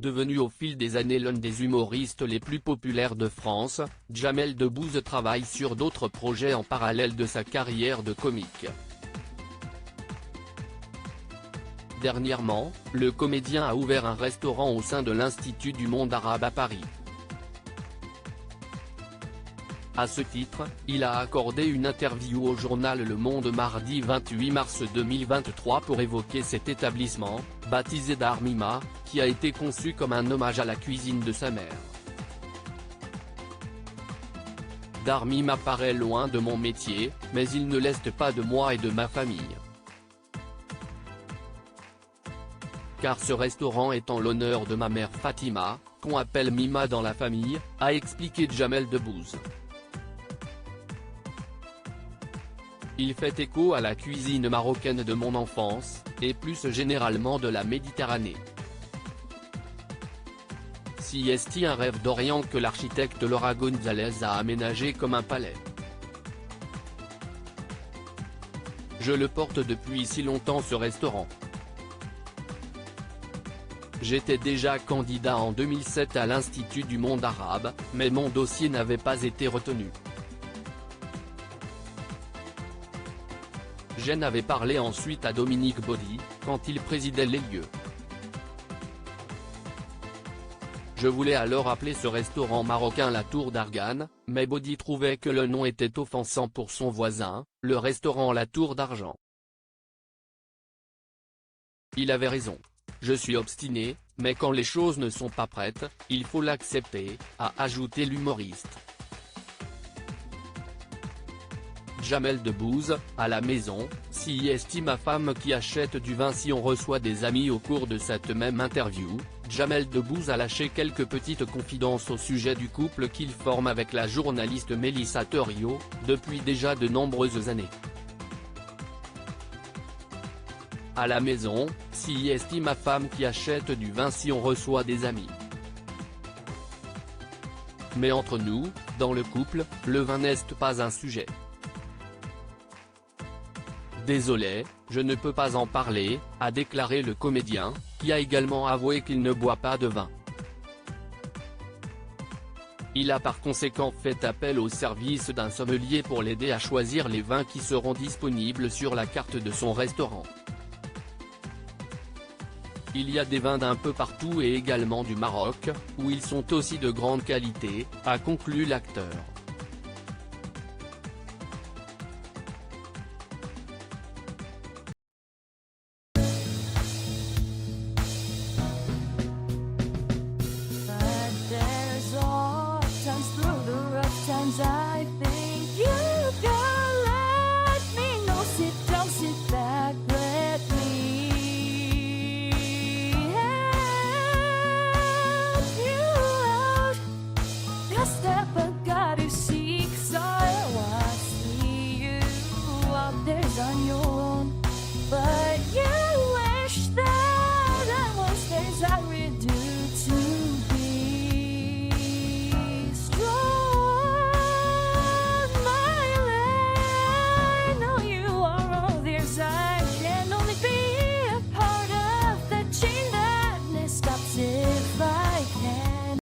Devenu au fil des années l'un des humoristes les plus populaires de France, Jamel Debbouze travaille sur d'autres projets en parallèle de sa carrière de comique. Dernièrement, le comédien a ouvert un restaurant au sein de l'Institut du monde arabe à Paris. À ce titre, il a accordé une interview au journal Le Monde mardi 28 mars 2023 pour évoquer cet établissement, baptisé Dar Mima, qui a été conçu comme un hommage à la cuisine de sa mère. Dar Mima paraît loin de mon métier, mais il ne l'est pas de moi et de ma famille. Car ce restaurant est en l'honneur de ma mère Fatima, qu'on appelle Mima dans la famille, a expliqué Jamel Debbouze. Il fait écho à la cuisine marocaine de mon enfance, et plus généralement de la Méditerranée. Si est un rêve d'Orient que l'architecte Laura González a aménagé comme un palais. Je le porte depuis si longtemps ce restaurant. J'étais déjà candidat en 2007 à l'Institut du monde arabe, mais mon dossier n'avait pas été retenu. J'en avais parlé ensuite à Dominique Baudy, quand il présidait les lieux. Je voulais alors appeler ce restaurant marocain la Tour d'Argane, mais Baudy trouvait que le nom était offensant pour son voisin, le restaurant la Tour d'Argent. Il avait raison. Je suis obstiné, mais quand les choses ne sont pas prêtes, il faut l'accepter, a ajouté l'humoriste. Jamel Debbouze, à la maison, si est ma femme qui achète du vin si on reçoit des amis. Au cours de cette même interview, Jamel Debbouze a lâché quelques petites confidences au sujet du couple qu'il forme avec la journaliste Mélissa Theriault, depuis déjà de nombreuses années. À la maison, si est ma femme qui achète du vin si on reçoit des amis. Mais entre nous, dans le couple, le vin n'est pas un sujet. Désolé, je ne peux pas en parler, a déclaré le comédien, qui a également avoué qu'il ne boit pas de vin. Il a par conséquent fait appel au service d'un sommelier pour l'aider à choisir les vins qui seront disponibles sur la carte de son restaurant. Il y a des vins d'un peu partout et également du Maroc, où ils sont aussi de grande qualité, a conclu l'acteur. But there's all times through the rough times I think